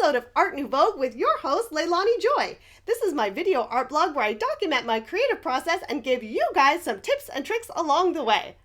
episode of Art Nouveau with your host, Leilani Joy. This is my video art blog where I document my creative process and give you guys some tips and tricks along the way.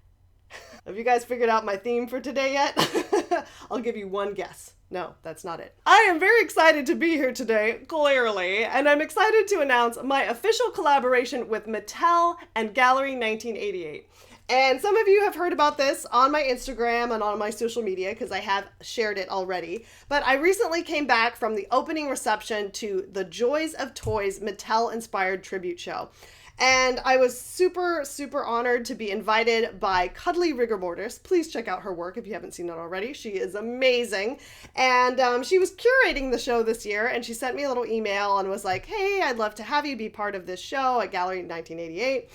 Have you guys figured out my theme for today yet? I'll give you one guess. No, that's not it. I am very excited to be here today, clearly, and I'm excited to announce my official collaboration with Mattel and Gallery 1988. And some of you have heard about this on my Instagram and on my social media because I have shared it already. But I recently came back from the opening reception to the Joys of Toys Mattel-inspired tribute show. And I was super, super honored to be invited by Cuddly Rigor Mortis. Please check out her work if you haven't seen it already. She is amazing. And she was curating the show this year, and she sent me a little email and was like, hey, I'd love to have you be part of this show at Gallery 1988.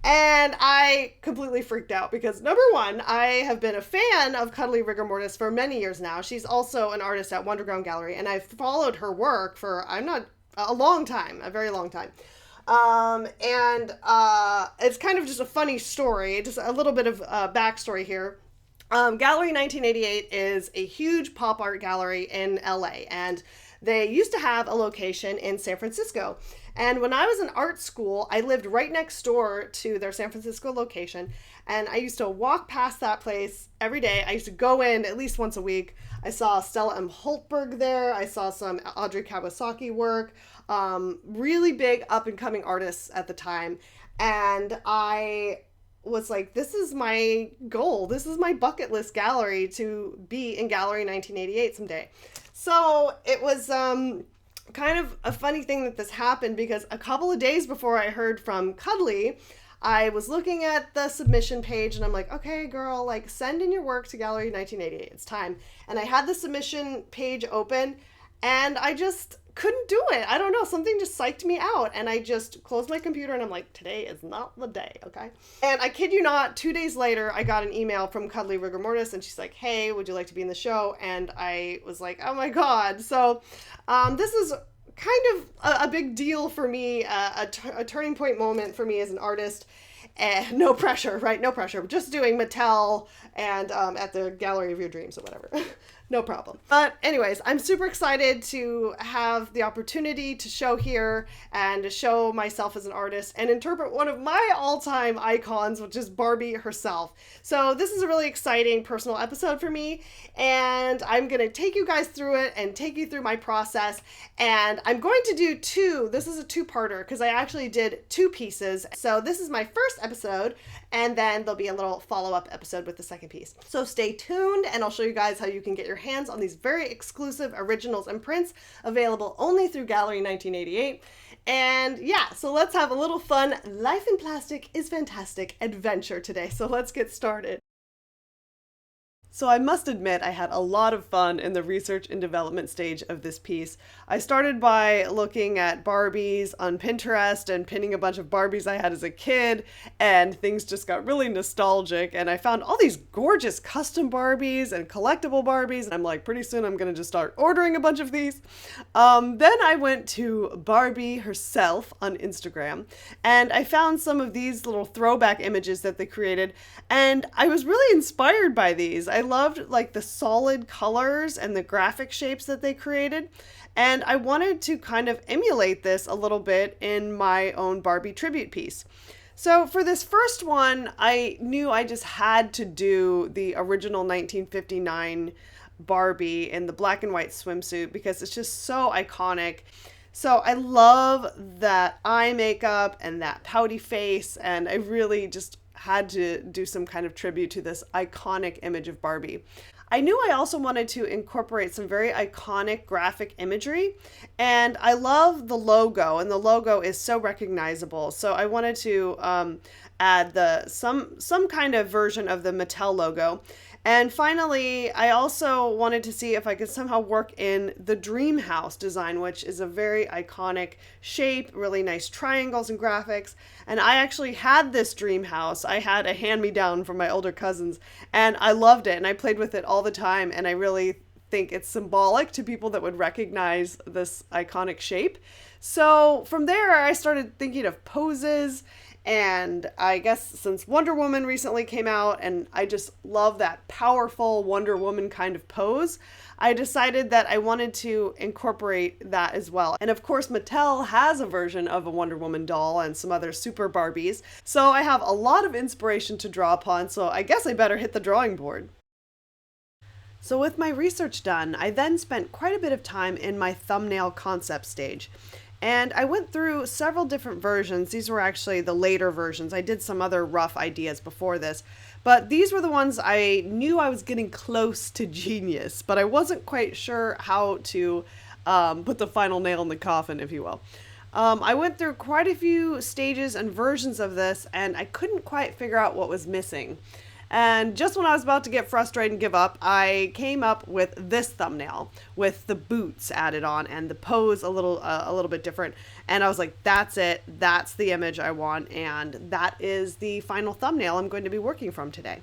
And I completely freaked out because, number one, I have been a fan of Cuddly Rigor Mortis for many years now. She's also an artist at Wonderground Gallery, and I've followed her work for, a long time, a very long time. It's kind of just a funny story, just a little bit of backstory here. Gallery 1988 is a huge pop art gallery in LA, and they used to have a location in San Francisco. And when I was in art school, I lived right next door to their San Francisco location, and I used to walk past that place every day. I used to go in at least once a week. I saw Stella M. Holtberg there. I saw some Audrey Kawasaki work, really big up-and-coming artists at the time. And I was like, this is my goal. This is my bucket list gallery to be in Gallery 1988 someday. So it was kind of a funny thing that this happened because a couple of days before I heard from Cuddly, I was looking at the submission page and I'm like, okay, girl, like send in your work to Gallery 1988. It's time. And I had the submission page open and I just couldn't do it. I don't know. Something just psyched me out. And I just closed my computer and I'm like, today is not the day. Okay. And I kid you not, 2 days later, I got an email from Cuddly Rigor Mortis and she's like, hey, would you like to be in the show? And I was like, oh my God. So this is kind of a big deal for me, a turning point moment for me as an artist. No pressure, right? No pressure. Just doing Mattel and at the Gallery of Your Dreams or whatever. No problem. But anyways, I'm super excited to have the opportunity to show here and to show myself as an artist and interpret one of my all-time icons, which is Barbie herself. So this is a really exciting personal episode for me, and I'm going to take you guys through it and take you through my process. And I'm going to do this is a two-parter because I actually did two pieces. So this is my first episode, and then there'll be a little follow-up episode with the second piece. So stay tuned, and I'll show you guys how you can get your hands on these very exclusive originals and prints available only through Gallery 1988. And yeah, so let's have a little fun Life in Plastic is Fantastic adventure today. So let's get started. So I must admit I had a lot of fun in the research and development stage of this piece. I started by looking at Barbies on Pinterest and pinning a bunch of Barbies I had as a kid, and things just got really nostalgic, and I found all these gorgeous custom Barbies and collectible Barbies, and I'm like, pretty soon I'm gonna just start ordering a bunch of these. Then I went to Barbie herself on Instagram, and I found some of these little throwback images that they created, and I was really inspired by these. I loved like the solid colors and the graphic shapes that they created, and I wanted to kind of emulate this a little bit in my own Barbie tribute piece. So for this first one, I knew I just had to do the original 1959 Barbie in the black and white swimsuit because it's just so iconic. So I love that eye makeup and that pouty face, and I really just had to do some kind of tribute to this iconic image of Barbie. I knew I also wanted to incorporate some very iconic graphic imagery, and I love the logo, and the logo is so recognizable. So I wanted to add some kind of version of the Mattel logo. And finally, I also wanted to see if I could somehow work in the dream house design, which is a very iconic shape, really nice triangles and graphics. And I actually had this dream house. I had a hand-me-down from my older cousins, and I loved it, and I played with it all the time, and I really think it's symbolic to people that would recognize this iconic shape. So from there, I started thinking of poses. And I guess since Wonder Woman recently came out, and I just love that powerful Wonder Woman kind of pose, I decided that I wanted to incorporate that as well. And of course, Mattel has a version of a Wonder Woman doll and some other super Barbies. So I have a lot of inspiration to draw upon, so I guess I better hit the drawing board. So with my research done, I then spent quite a bit of time in my thumbnail concept stage. And I went through several different versions. These were actually the later versions. I did some other rough ideas before this, but these were the ones I knew I was getting close to genius, but I wasn't quite sure how to put the final nail in the coffin, if you will. I went through quite a few stages and versions of this, and I couldn't quite figure out what was missing. And just when I was about to get frustrated and give up, I came up with this thumbnail with the boots added on and the pose a little bit different. And I was like, that's it. That's the image I want. And that is the final thumbnail I'm going to be working from today.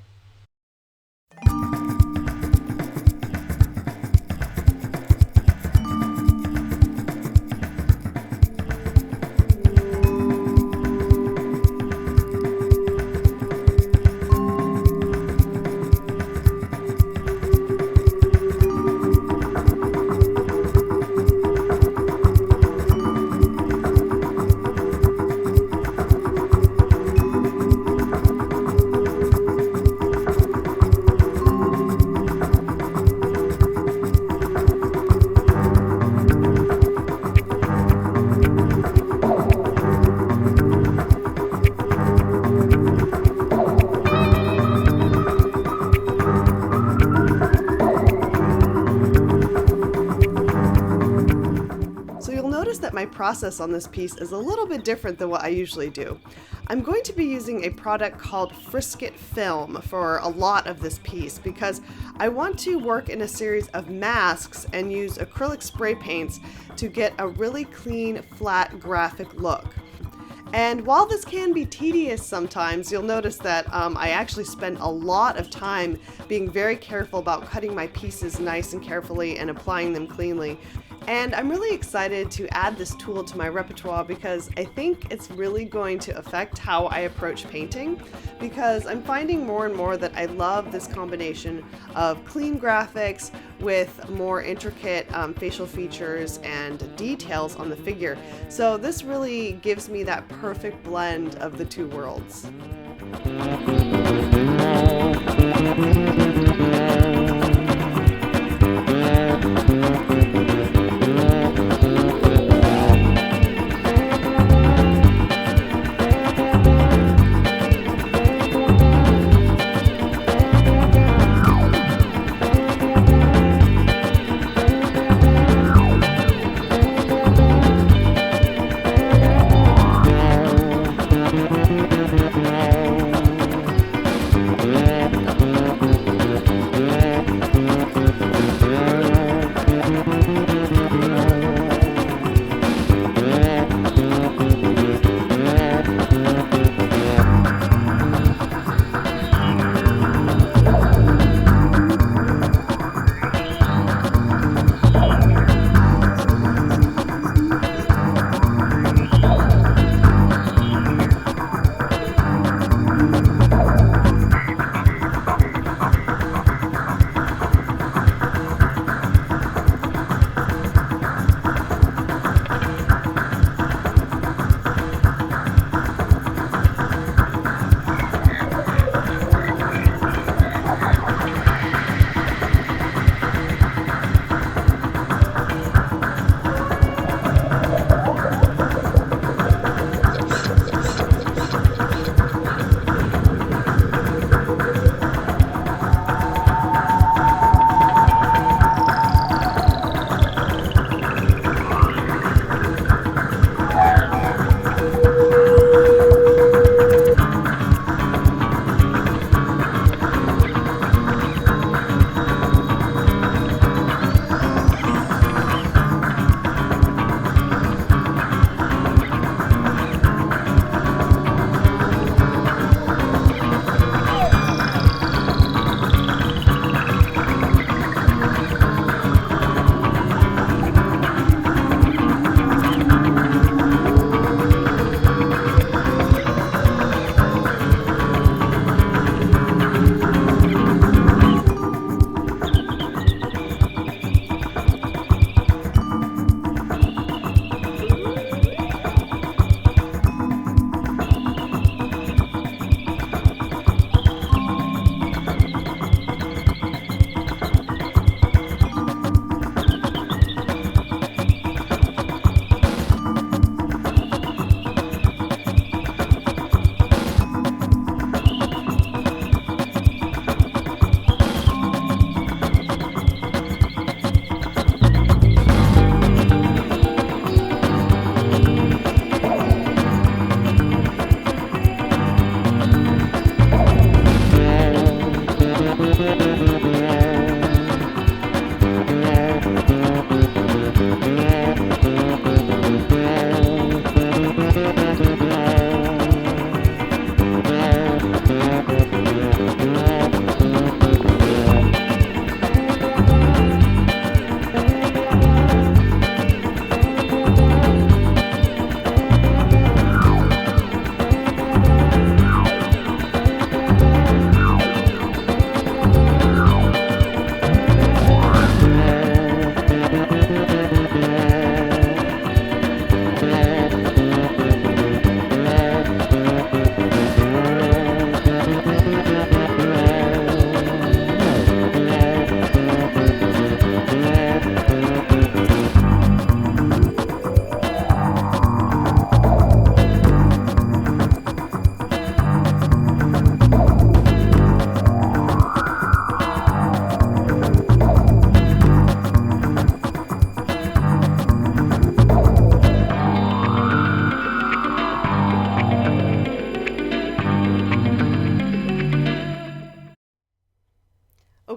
My process on this piece is a little bit different than what I usually do. I'm going to be using a product called Frisket Film for a lot of this piece because I want to work in a series of masks and use acrylic spray paints to get a really clean, flat graphic look. And while this can be tedious sometimes, you'll notice that I actually spend a lot of time being very careful about cutting my pieces nice and carefully and applying them cleanly. And I'm really excited to add this tool to my repertoire because I think it's really going to affect how I approach painting, because I'm finding more and more that I love this combination of clean graphics with more intricate facial features and details on the figure. So this really gives me that perfect blend of the two worlds.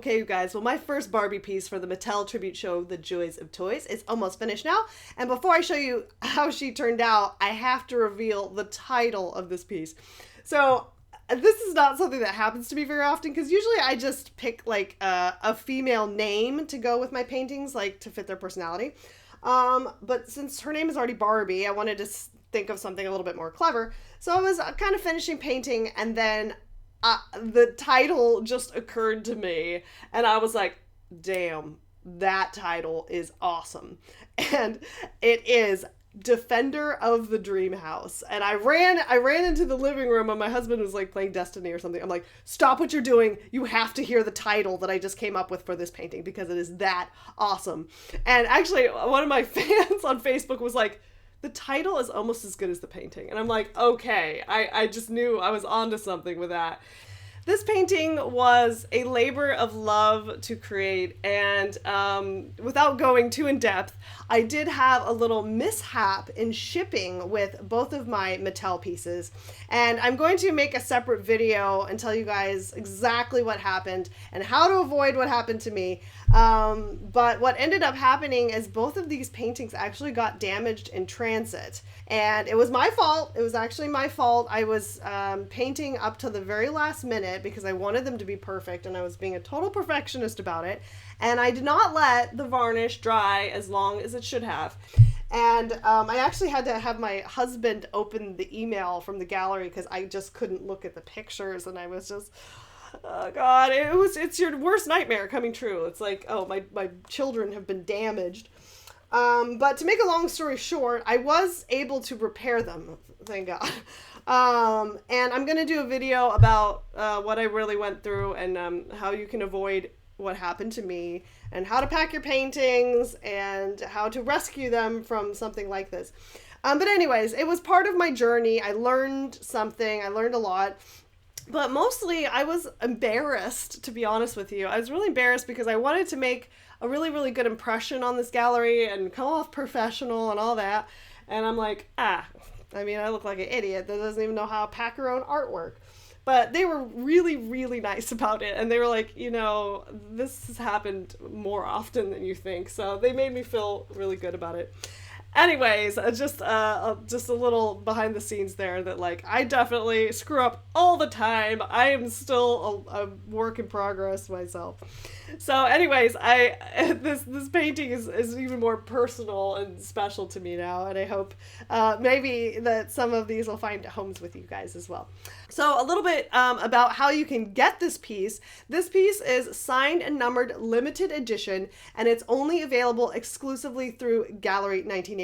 Okay, you guys, well, my first Barbie piece for the Mattel tribute show, The Joys of Toys, is almost finished now. And before I show you how she turned out, I have to reveal the title of this piece. So this is not something that happens to me very often, because usually I just pick like a female name to go with my paintings, like to fit their personality. But since her name is already Barbie, I wanted to think of something a little bit more clever. So I was kind of finishing painting, and then the title just occurred to me, and I was like, damn, that title is awesome. And it is Defender of the Dream House. And I ran into the living room, and my husband was like playing Destiny or something. I'm like, stop what you're doing. You have to hear the title that I just came up with for this painting, because it is that awesome. And actually, one of my fans on Facebook was like, the title is almost as good as the painting. And I'm like, okay, I just knew I was onto something with that. This painting was a labor of love to create, and without going too in depth, I did have a little mishap in shipping with both of my Mattel pieces, and I'm going to make a separate video and tell you guys exactly what happened and how to avoid what happened to me. But what ended up happening is both of these paintings actually got damaged in transit, and it was my fault. It was actually my fault. I was painting up to the very last minute because I wanted them to be perfect, and I was being a total perfectionist about it, and I did not let the varnish dry as long as it should have. And I actually had to have my husband open the email from the gallery because I just couldn't look at the pictures, and I was just, oh God, it's your worst nightmare coming true. It's like, oh, my children have been damaged. But to make a long story short, I was able to repair them, thank God. And I'm going to do a video about what I really went through, and how you can avoid what happened to me, and how to pack your paintings, and how to rescue them from something like this. But anyways, it was part of my journey. I learned something. I learned a lot. But mostly I was embarrassed, to be honest with you. I was really embarrassed because I wanted to make a really, really good impression on this gallery and come off professional and all that. And I'm like, I look like an idiot that doesn't even know how to pack her own artwork. But they were really, really nice about it. And they were like, this has happened more often than you think. So they made me feel really good about it. Anyways, just a little behind the scenes there that, like, I definitely screw up all the time. I am still a work in progress myself. So anyways, this painting is even more personal and special to me now, and I hope maybe that some of these will find homes with you guys as well. So a little bit about how you can get this piece. This piece is signed and numbered limited edition, and it's only available exclusively through Gallery 1988.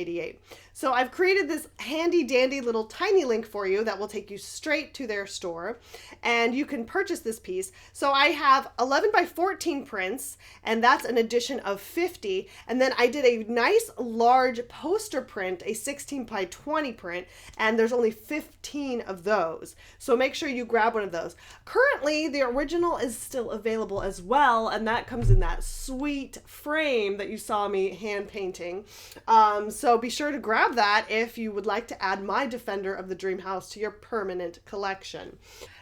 So I've created this handy dandy little tiny link for you that will take you straight to their store, and you can purchase this piece. So I have 11 by 14 prints, and that's an edition of 50. And then I did a nice large poster print, a 16 by 20 print, and there's only 15 of those. So make sure you grab one of those. Currently, the original is still available as well, and that comes in that sweet frame that you saw me hand painting. So be sure to grab that if you would like to add my Defender of the Dream House to your permanent collection.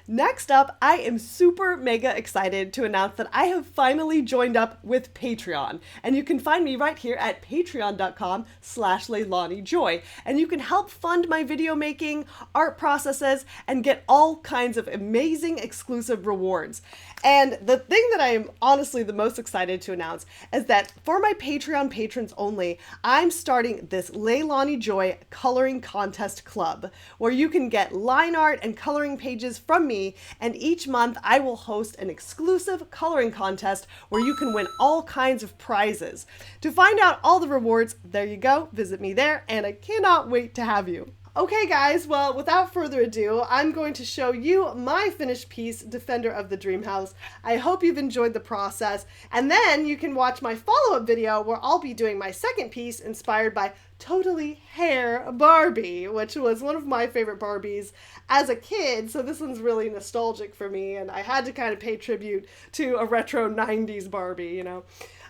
Next up, I am super mega excited to announce that I have finally joined up with Patreon, and you can find me right here at patreon.com/LeilaniJoy, and you can help fund my video making, art processes, and get all kinds of amazing exclusive rewards. And the thing that I am honestly the most excited to announce is that for my Patreon patrons only, I'm starting this LeilaniJoy coloring contest club, where you can get line art and coloring pages from me, and each month I will host an exclusive coloring contest where you can win all kinds of prizes. To find out all the rewards, there you go, visit me there, and I cannot wait to have you. Okay guys, well, without further ado, I'm going to show you my finished piece, Defender of the Dream House. I hope you've enjoyed the process, and then you can watch my follow-up video where I'll be doing my second piece inspired by Totally Hair Barbie, which was one of my favorite Barbies as a kid, so this one's really nostalgic for me, and I had to kind of pay tribute to a retro 90s Barbie,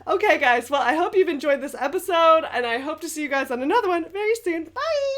Okay guys, well, I hope you've enjoyed this episode, and I hope to see you guys on another one very soon. Bye!